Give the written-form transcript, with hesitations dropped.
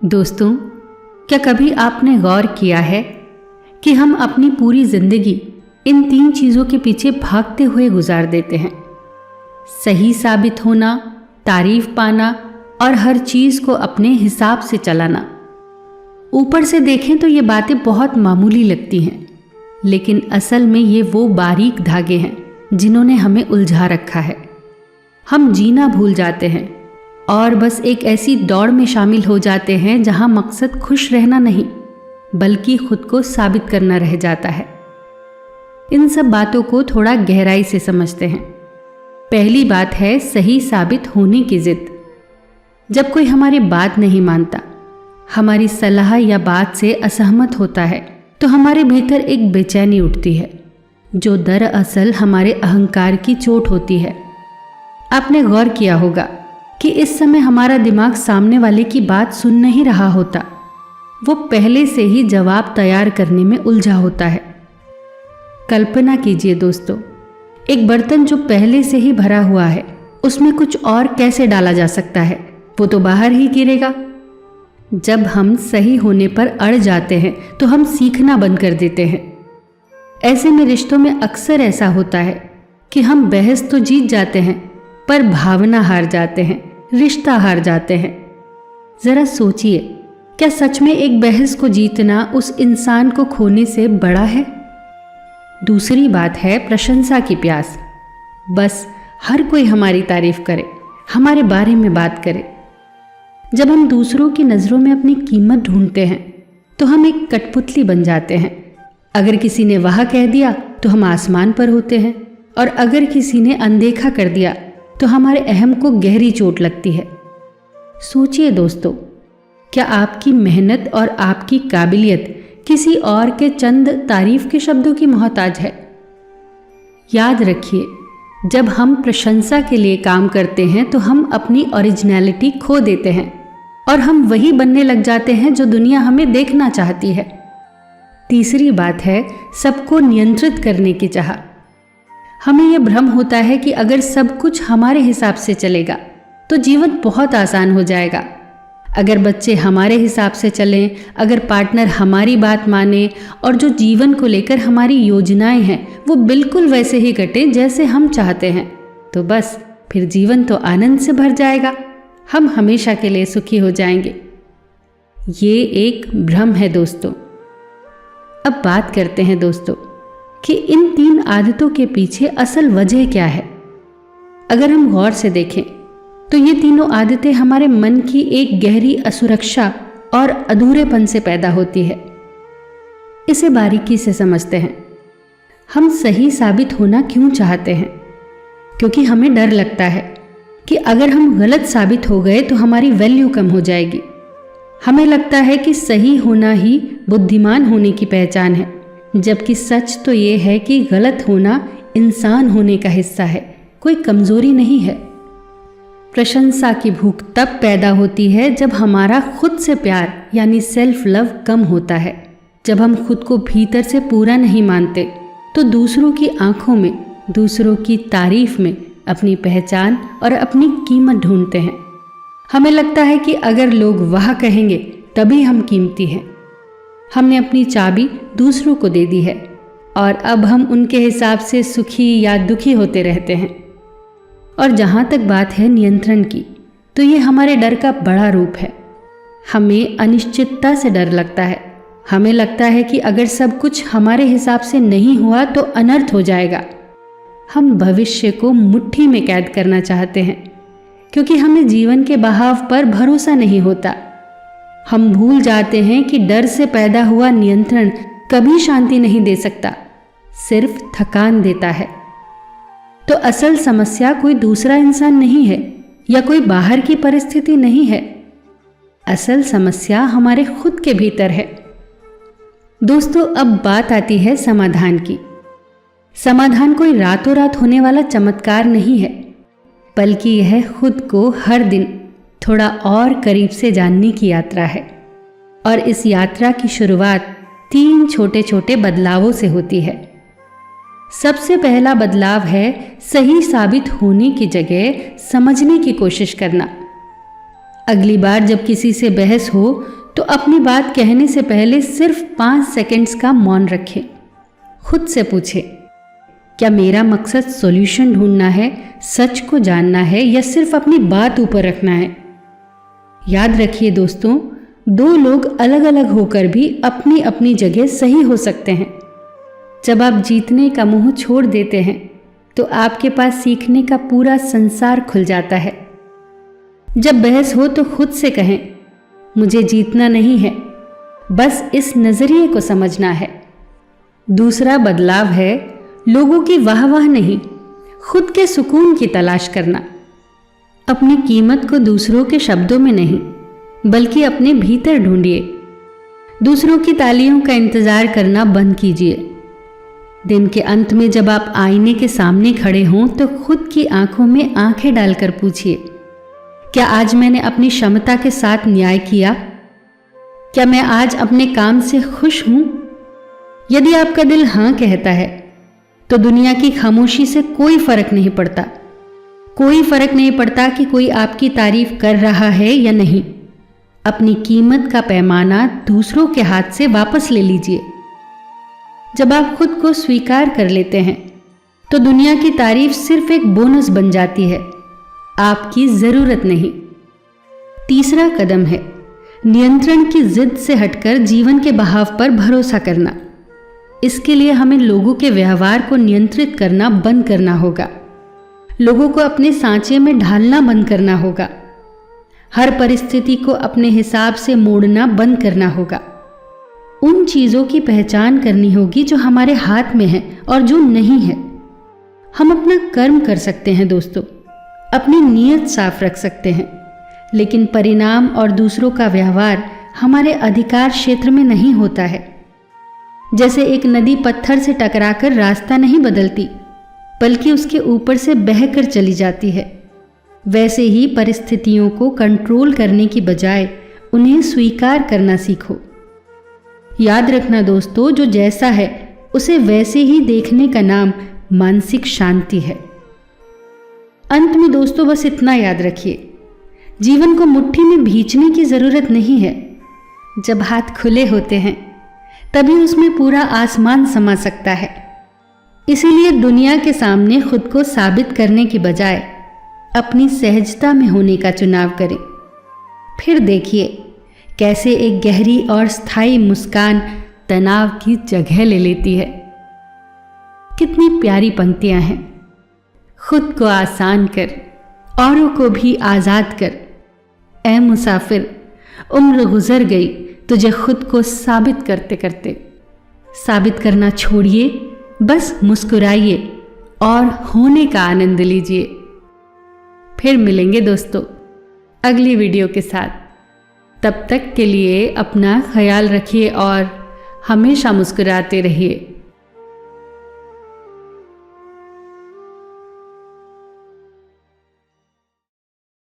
दोस्तों, क्या कभी आपने गौर किया है कि हम अपनी पूरी जिंदगी इन 3 चीज़ों के पीछे भागते हुए गुजार देते हैं? सही साबित होना, तारीफ पाना और हर चीज़ को अपने हिसाब से चलाना। ऊपर से देखें तो ये बातें बहुत मामूली लगती हैं, लेकिन असल में ये वो बारीक धागे हैं जिन्होंने हमें उलझा रखा है। हम जीना भूल जाते हैं और बस एक ऐसी दौड़ में शामिल हो जाते हैं जहां मकसद खुश रहना नहीं, बल्कि खुद को साबित करना रह जाता है। इन सब बातों को थोड़ा गहराई से समझते हैं। पहली बात है सही साबित होने की जिद। जब कोई हमारी बात नहीं मानता, हमारी सलाह या बात से असहमत होता है, तो हमारे भीतर एक बेचैनी उठती है, जो दरअसल हमारे अहंकार की चोट होती है। आपने गौर किया होगा कि इस समय हमारा दिमाग सामने वाले की बात सुन नहीं रहा होता, वो पहले से ही जवाब तैयार करने में उलझा होता है। कल्पना कीजिए दोस्तों, एक बर्तन जो पहले से ही भरा हुआ है, उसमें कुछ और कैसे डाला जा सकता है? वो तो बाहर ही गिरेगा। जब हम सही होने पर अड़ जाते हैं तो हम सीखना बंद कर देते हैं। ऐसे में रिश्तों में अक्सर ऐसा होता है कि हम बहस तो जीत जाते हैं, पर भावना हार जाते हैं, रिश्ता हार जाते हैं। जरा सोचिए, क्या सच में एक बहस को जीतना उस इंसान को खोने से बड़ा है? दूसरी बात है प्रशंसा की प्यास। बस हर कोई हमारी तारीफ करे, हमारे बारे में बात करे। जब हम दूसरों की नज़रों में अपनी कीमत ढूंढते हैं तो हम एक कठपुतली बन जाते हैं। अगर किसी ने वाह कह दिया तो हम आसमान पर होते हैं, और अगर किसी ने अनदेखा कर दिया तो हमारे अहम को गहरी चोट लगती है। सोचिए दोस्तों, क्या आपकी मेहनत और आपकी काबिलियत किसी और के चंद तारीफ के शब्दों की मोहताज है? याद रखिए, जब हम प्रशंसा के लिए काम करते हैं तो हम अपनी ओरिजिनलिटी खो देते हैं और हम वही बनने लग जाते हैं जो दुनिया हमें देखना चाहती है। तीसरी बात है सबको नियंत्रित करने की चाह। हमें यह भ्रम होता है कि अगर सब कुछ हमारे हिसाब से चलेगा तो जीवन बहुत आसान हो जाएगा। अगर बच्चे हमारे हिसाब से चलें, अगर पार्टनर हमारी बात माने और जो जीवन को लेकर हमारी योजनाएं हैं वो बिल्कुल वैसे ही कटे जैसे हम चाहते हैं, तो बस फिर जीवन तो आनंद से भर जाएगा। हम हमेशा के लिए सुखी हो जाएंगे। ये एक भ्रम है दोस्तों। अब बात करते हैं दोस्तों कि इन 3 आदतों के पीछे असल वजह क्या है। अगर हम गौर से देखें तो ये तीनों आदतें हमारे मन की एक गहरी असुरक्षा और अधूरेपन से पैदा होती है। इसे बारीकी से समझते हैं। हम सही साबित होना क्यों चाहते हैं? क्योंकि हमें डर लगता है कि अगर हम गलत साबित हो गए तो हमारी वैल्यू कम हो जाएगी। हमें लगता है कि सही होना ही बुद्धिमान होने की पहचान है, जबकि सच तो ये है कि गलत होना इंसान होने का हिस्सा है, कोई कमजोरी नहीं है। प्रशंसा की भूख तब पैदा होती है जब हमारा खुद से प्यार यानी सेल्फ लव कम होता है। जब हम खुद को भीतर से पूरा नहीं मानते तो दूसरों की आंखों में, दूसरों की तारीफ में अपनी पहचान और अपनी कीमत ढूंढते हैं। हमें लगता है कि अगर लोग वाह कहेंगे तभी हम कीमती हैं। हमने अपनी चाबी दूसरों को दे दी है और अब हम उनके हिसाब से सुखी या दुखी होते रहते हैं। और जहाँ तक बात है नियंत्रण की, तो ये हमारे डर का बड़ा रूप है। हमें अनिश्चितता से डर लगता है। हमें लगता है कि अगर सब कुछ हमारे हिसाब से नहीं हुआ तो अनर्थ हो जाएगा। हम भविष्य को मुट्ठी में कैद करना चाहते हैं क्योंकि हमें जीवन के बहाव पर भरोसा नहीं होता। हम भूल जाते हैं कि डर से पैदा हुआ नियंत्रण कभी शांति नहीं दे सकता, सिर्फ थकान देता है। तो असल समस्या कोई दूसरा इंसान नहीं है या कोई बाहर की परिस्थिति नहीं है। असल समस्या हमारे खुद के भीतर है। दोस्तों, अब बात आती है समाधान की। समाधान कोई रातों रात होने वाला चमत्कार नहीं है, बल्कि यह खुद को हर दिन थोड़ा और करीब से जानने की यात्रा है। और इस यात्रा की शुरुआत 3 छोटे छोटे बदलावों से होती है। सबसे पहला बदलाव है सही साबित होने की जगह समझने की कोशिश करना। अगली बार जब किसी से बहस हो तो अपनी बात कहने से पहले सिर्फ 5 सेकंड्स का मौन रखें। खुद से पूछें, क्या मेरा मकसद सॉल्यूशन ढूंढना है, सच को जानना है या सिर्फ अपनी बात ऊपर रखना है? याद रखिए दोस्तों, 2 लोग अलग अलग होकर भी अपनी अपनी जगह सही हो सकते हैं। जब आप जीतने का मोह छोड़ देते हैं तो आपके पास सीखने का पूरा संसार खुल जाता है। जब बहस हो तो खुद से कहें, मुझे जीतना नहीं है, बस इस नजरिए को समझना है। दूसरा बदलाव है लोगों की वाह नहीं, खुद के सुकून की तलाश करना। अपनी कीमत को दूसरों के शब्दों में नहीं बल्कि अपने भीतर ढूंढिए। दूसरों की तालियों का इंतजार करना बंद कीजिए। दिन के अंत में जब आप आईने के सामने खड़े हों तो खुद की आंखों में आंखें डालकर पूछिए, क्या आज मैंने अपनी क्षमता के साथ न्याय किया? क्या मैं आज अपने काम से खुश हूं? यदि आपका दिल हां कहता है तो दुनिया की खामोशी से कोई फर्क नहीं पड़ता। कोई फर्क नहीं पड़ता कि कोई आपकी तारीफ कर रहा है या नहीं। अपनी कीमत का पैमाना दूसरों के हाथ से वापस ले लीजिए। जब आप खुद को स्वीकार कर लेते हैं तो दुनिया की तारीफ सिर्फ एक बोनस बन जाती है, आपकी जरूरत नहीं। तीसरा कदम है नियंत्रण की जिद से हटकर जीवन के बहाव पर भरोसा करना। इसके लिए हमें लोगों के व्यवहार को नियंत्रित करना बंद करना होगा। लोगों को अपने सांचे में ढालना बंद करना होगा। हर परिस्थिति को अपने हिसाब से मोड़ना बंद करना होगा। उन चीजों की पहचान करनी होगी जो हमारे हाथ में है और जो नहीं है। हम अपना कर्म कर सकते हैं दोस्तों, अपनी नीयत साफ रख सकते हैं, लेकिन परिणाम और दूसरों का व्यवहार हमारे अधिकार क्षेत्र में नहीं होता है। जैसे एक नदी पत्थर से टकराकर रास्ता नहीं बदलती बल्कि उसके ऊपर से बहकर चली जाती है, वैसे ही परिस्थितियों को कंट्रोल करने की बजाय उन्हें स्वीकार करना सीखो। याद रखना दोस्तों, जो जैसा है उसे वैसे ही देखने का नाम मानसिक शांति है। अंत में दोस्तों बस इतना याद रखिए, जीवन को मुट्ठी में भींचने की जरूरत नहीं है। जब हाथ खुले होते हैं तभी उसमें पूरा आसमान समा सकता है। इसीलिए दुनिया के सामने खुद को साबित करने की बजाय अपनी सहजता में होने का चुनाव करें। फिर देखिए कैसे एक गहरी और स्थायी मुस्कान तनाव की जगह ले लेती है। कितनी प्यारी पंक्तियां हैं। खुद को आसान कर, औरों को भी आज़ाद कर। ऐ मुसाफिर, उम्र गुजर गई तुझे खुद को साबित करते करते। साबित करना छोड़िए, बस मुस्कुराइए और होने का आनंद लीजिए। फिर मिलेंगे दोस्तों अगली वीडियो के साथ। तब तक के लिए अपना ख्याल रखिए और हमेशा मुस्कुराते रहिए।